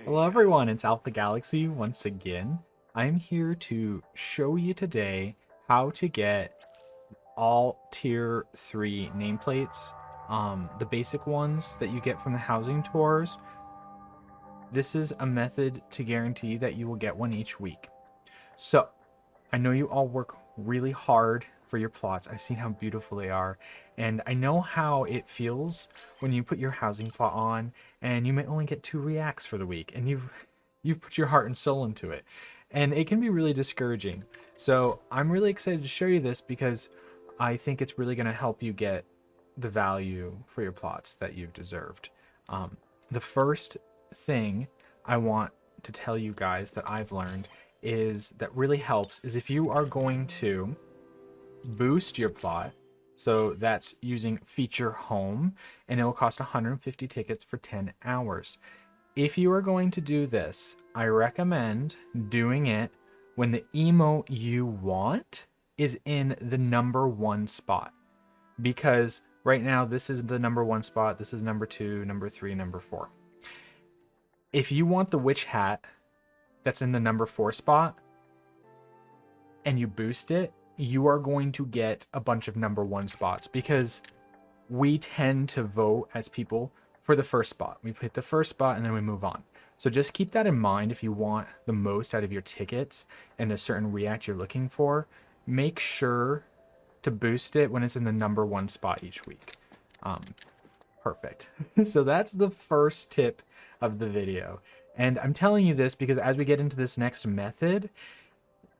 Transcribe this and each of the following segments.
Hello everyone, it's Alpha Galaxy once again. I'm here to show you today how to get all tier 3 nameplates, the basic ones that you get from the housing tours. This is a method to guarantee that you will get one each week. So, I know you all work really hard for your plots. I've seen how beautiful they are, and I know how it feels when you put your housing plot on and you may only get 2 reacts for the week, and you've put your heart and soul into it, and it can be really discouraging. So I'm really excited to show you this because I think it's really going to help you get the value for your plots that you've deserved. The first thing I want to tell you guys that I've learned is that really helps is if you are going to boost your plot. So that's using feature home, and it will cost 150 tickets for 10 hours. If you are going to do this, I recommend doing it when the emote you want is in the number 1 spot, because right now this is the number 1 spot, this is number 2, number 3, number 4. If you want the witch hat that's in the number 4 spot and you boost it, you are going to get a bunch of number 1 spots, because we tend to vote as people for the first spot. We hit the first spot and then we move on. So just keep that in mind. If you want the most out of your tickets and a certain react you're looking for, make sure to boost it when it's in the number 1 spot each week. Perfect. So that's the first tip of the video. And I'm telling you this because as we get into this next method,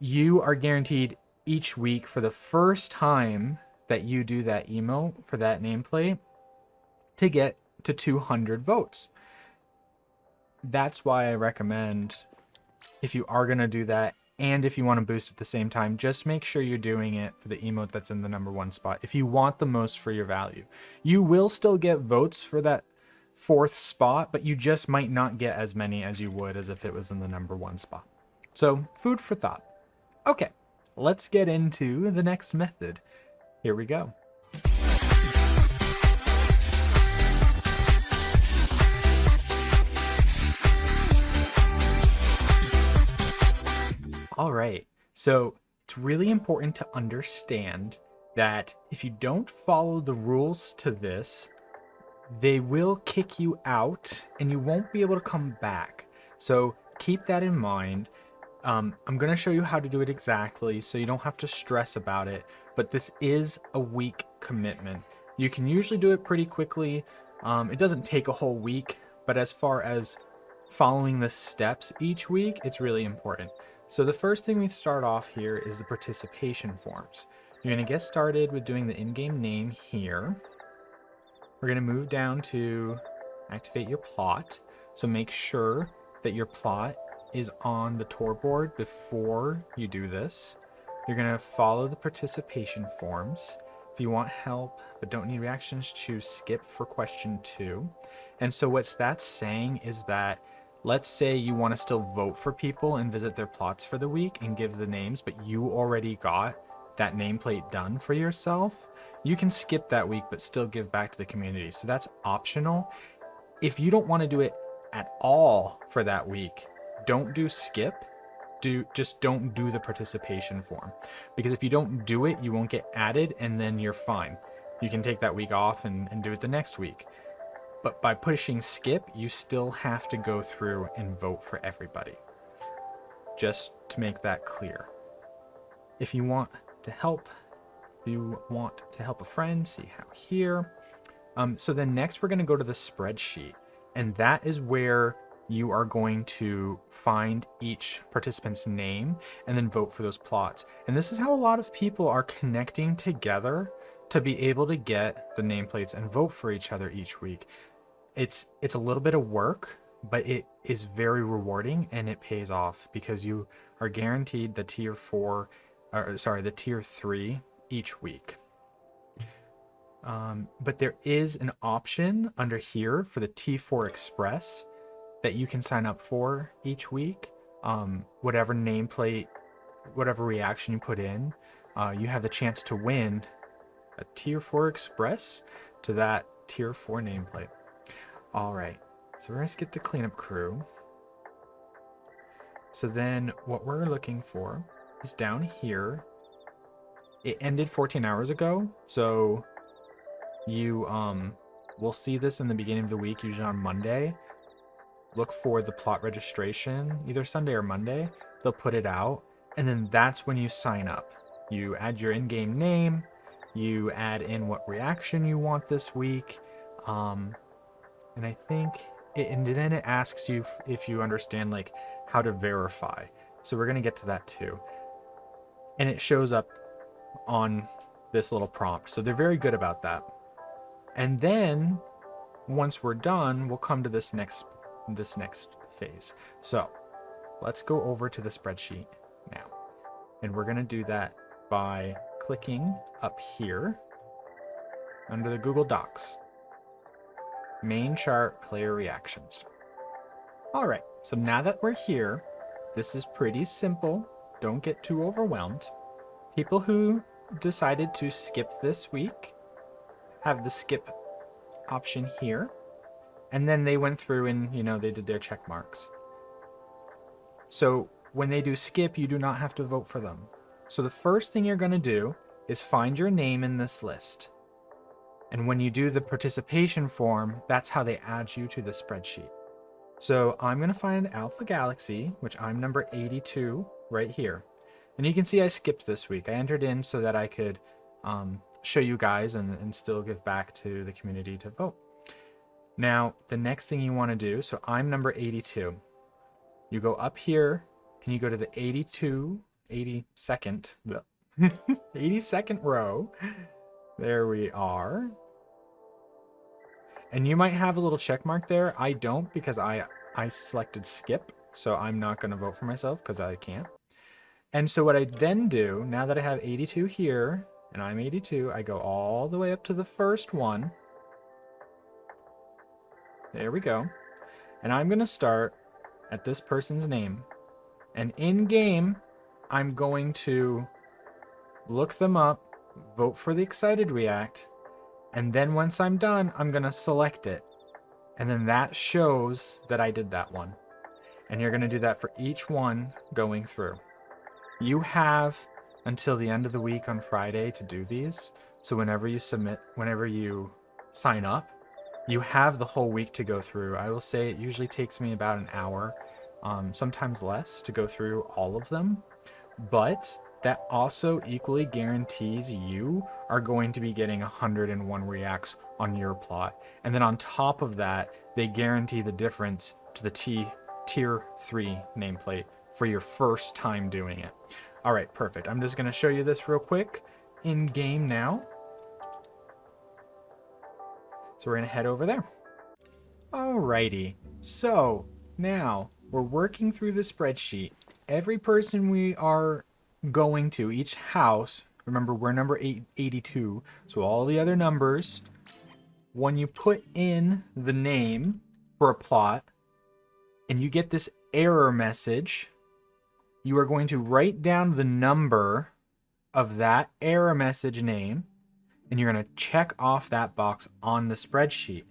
you are guaranteed each week for the first time that you do that emote for that nameplate to get to 200 votes. That's why I recommend, if you are going to do that and if you want to boost at the same time, just make sure you're doing it for the emote that's in the number 1 spot if you want the most for your value. You will still get votes for that 4th spot, but you just might not get as many as you would as if it was in the number 1 spot. So food for thought. Okay, let's get into the next method. Here we go. All right, so it's really important to understand that if you don't follow the rules to this, they will kick you out and you won't be able to come back. So keep that in mind. I'm going to show you how to do it exactly so you don't have to stress about it, but this is a week commitment. You can usually do it pretty quickly. It doesn't take a whole week, but as far as following the steps each week, it's really important. So the first thing we start off here is the participation forms. You're going to get started with doing the in-game name here. We're going to move down to activate your plot. So make sure that your plot is on the tour board before you do this. You're going to follow the participation forms. If you want help but don't need reactions, choose skip for question 2. And so what that's saying is that, let's say you want to still vote for people and visit their plots for the week and give the names, but you already got that nameplate done for yourself. You can skip that week but still give back to the community. So that's optional. If you don't want to do it at all for that week, don't do skip. Just don't do the participation form, because if you don't do it, you won't get added and then you're fine. You can take that week off and do it the next week. But by pushing skip, you still have to go through and vote for everybody. Just to make that clear. If you want to help, a friend, see how here. So then next we're going to go to the spreadsheet, and that is where you are going to find each participant's name and then vote for those plots. And this is how a lot of people are connecting together to be able to get the nameplates and vote for each other each week. It's a little bit of work, but it is very rewarding and it pays off because you are guaranteed the tier 3 each week. But there is an option under here for the T4 Express that you can sign up for each week. Whatever nameplate, whatever reaction you put in, you have the chance to win a tier 4 Express to that tier 4 nameplate. All right, so we're gonna skip the cleanup crew. So then what we're looking for is down here. It ended 14 hours ago, so you will see this in the beginning of the week, usually on Monday. Look for the plot registration, either Sunday or Monday. They'll put it out, and then that's when you sign up. You add your in-game name, you add in what reaction you want this week, and I think and then it asks you if you understand like how to verify. So we're gonna get to that too. And it shows up on this little prompt. So they're very good about that. And then once we're done, we'll come to this next phase. So let's go over to the spreadsheet now. And we're gonna do that by clicking up here under the Google Docs. Main chart, player reactions. All right, so now that we're here, this is pretty simple. Don't get too overwhelmed. People who decided to skip this week have the skip option here. And then they went through and, they did their check marks. So when they do skip, you do not have to vote for them. So the first thing you're going to do is find your name in this list. And when you do the participation form, that's how they add you to the spreadsheet. So I'm going to find Alpha Galaxy, which I'm number 82 right here. And you can see I skipped this week. I entered in so that I could show you guys and still give back to the community to vote. Now, the next thing you want to do, so I'm number 82. You go up here and you go to the 82nd row. There we are. And you might have a little check mark there. I don't because I selected skip. So I'm not going to vote for myself because I can't. And so what I then do, now that I have 82 here, and I'm 82, I go all the way up to the first one. There we go. And I'm going to start at this person's name. And in game, I'm going to look them up, vote for the excited react, and then once I'm done, I'm going to select it. And then that shows that I did that one. And you're going to do that for each one going through. You have until the end of the week on Friday to do these. So whenever you sign up, you have the whole week to go through. I will say it usually takes me about an hour, sometimes less, to go through all of them. But that also equally guarantees you are going to be getting 101 reacts on your plot. And then on top of that, they guarantee the difference to the tier 3 nameplate for your first time doing it. All right, perfect. I'm just going to show you this real quick in game now. So we're going to head over there. Alrighty, so now we're working through the spreadsheet. Every person we are going to, each house, remember we're number 82, so all the other numbers, when you put in the name for a plot and you get this error message, you are going to write down the number of that error message name and you're going to check off that box on the spreadsheet.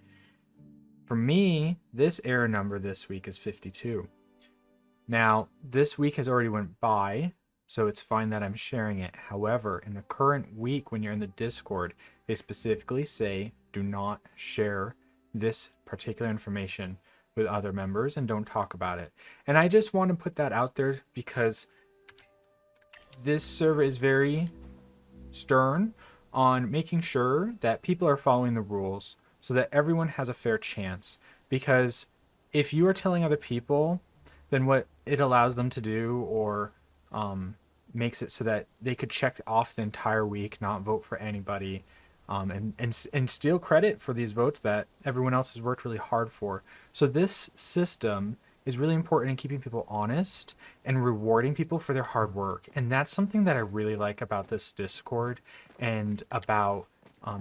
For me, this error number this week is 52. Now, this week has already went by, so it's fine that I'm sharing it. However, in the current week, when you're in the Discord, they specifically say, do not share this particular information with other members and don't talk about it. And I just want to put that out there because this server is very stern on making sure that people are following the rules so that everyone has a fair chance. Because if you are telling other people, then what it allows them to do or makes it so that they could check off the entire week, not vote for anybody, and steal credit for these votes that everyone else has worked really hard for. So this system is really important in keeping people honest and rewarding people for their hard work. And that's something that I really like about this Discord and about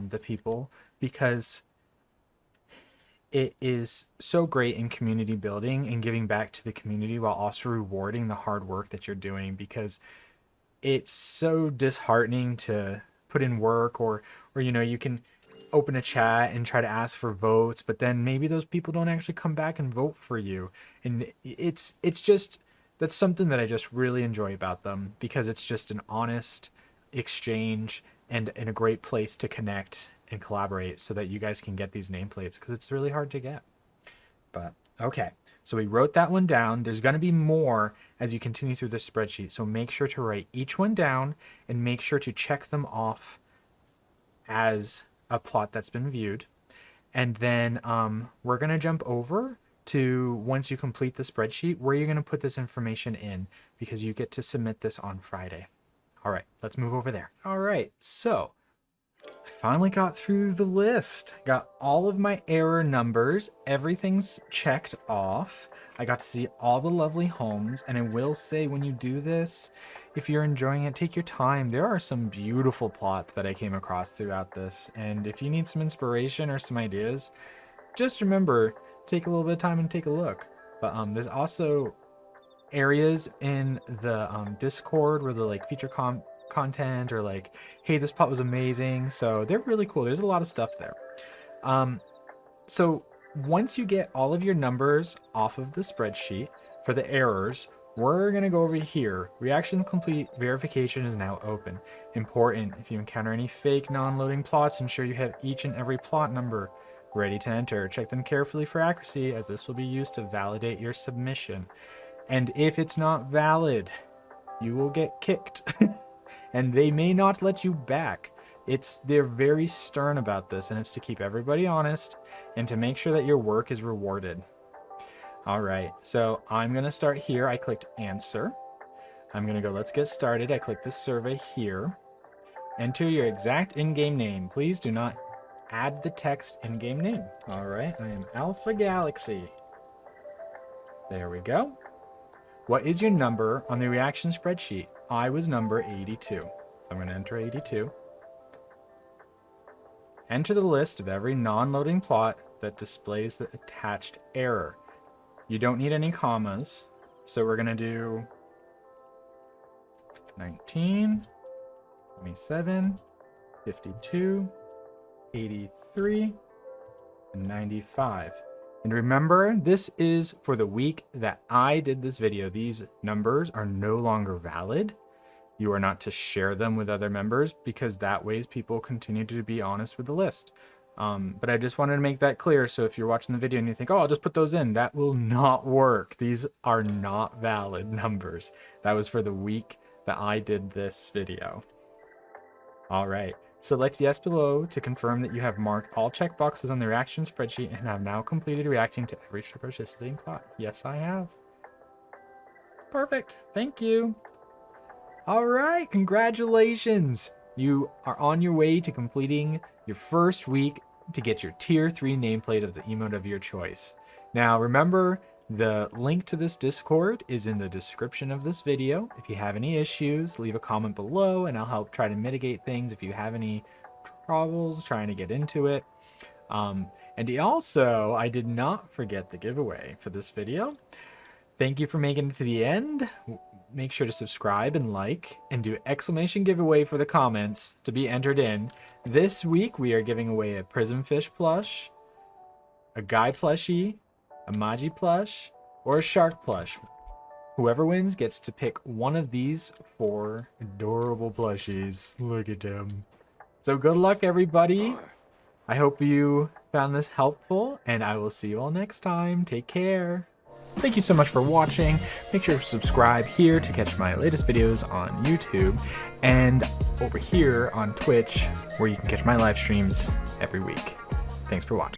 the people, because it is so great in community building and giving back to the community while also rewarding the hard work that you're doing, because it's so disheartening to put in work or you can open a chat and try to ask for votes, but then maybe those people don't actually come back and vote for you. And it's just that's something that I just really enjoy about them, because it's just an honest exchange and a great place to connect and collaborate so that you guys can get these nameplates, because it's really hard to get. But okay, so we wrote that one down. There's going to be more as you continue through the spreadsheet, so make sure to write each one down and make sure to check them off as a plot that's been viewed. And then we're going to jump over to, once you complete the spreadsheet, where you're going to put this information in, because you get to submit this on Friday. All right, let's move over there. All right, so I finally got through the list. Got all of my error numbers. Everything's checked off. I got to see all the lovely homes. And I will say, when you do this, if you're enjoying it, take your time. There are some beautiful plots that I came across throughout this. And if you need some inspiration or some ideas, just remember, take a little bit of time and take a look. But there's also areas in the Discord where the like feature content, or like, hey, this plot was amazing. So they're really cool. There's a lot of stuff there. So once you get all of your numbers off of the spreadsheet for the errors, we're going to go over here. Reaction complete, verification is now open. Important, if you encounter any fake non-loading plots, ensure you have each and every plot number ready to enter. Check them carefully for accuracy, as this will be used to validate your submission. And if it's not valid, you will get kicked. And they may not let you back. They're very stern about this, and it's to keep everybody honest and to make sure that your work is rewarded. All right, so I'm gonna start here. I clicked answer. I'm gonna go, let's get started. I clicked this survey here. Enter your exact in-game name. Please do not add the text in-game name. All right, I am Alpha Galaxy. There we go. What is your number on the reaction spreadsheet? I was number 82. So I'm going to enter 82. Enter the list of every non-loading plot that displays the attached error. You don't need any commas, so we're going to do 19, 27, 52, 83, and 95. And remember, this is for the week that I did this video. These numbers are no longer valid. You are not to share them with other members, because that way people continue to be honest with the list. But I just wanted to make that clear. So if you're watching the video and you think, oh, I'll just put those in, that will not work. These are not valid numbers. That was for the week that I did this video. All right. Select yes below to confirm that you have marked all checkboxes on the reaction spreadsheet and have now completed reacting to every participating plot. Yes, I have. Perfect. Thank you. All right. Congratulations. You are on your way to completing your first week to get your tier 3 nameplate of the emote of your choice. Now, remember, the link to this Discord is in the description of this video. If you have any issues, leave a comment below and I'll help try to mitigate things if you have any troubles trying to get into it. And also, I did not forget the giveaway for this video. Thank you for making it to the end. Make sure to subscribe and like, and do exclamation giveaway for the comments to be entered in. This week, we are giving away a Prismfish plush, a Guy plushie, a Magi plush, or a Shark plush. Whoever wins gets to pick one of these 4 adorable plushies. Look at them. So good luck, everybody. I hope you found this helpful, and I will see you all next time. Take care. Thank you so much for watching. Make sure to subscribe here to catch my latest videos on YouTube, and over here on Twitch, where you can catch my live streams every week. Thanks for watching.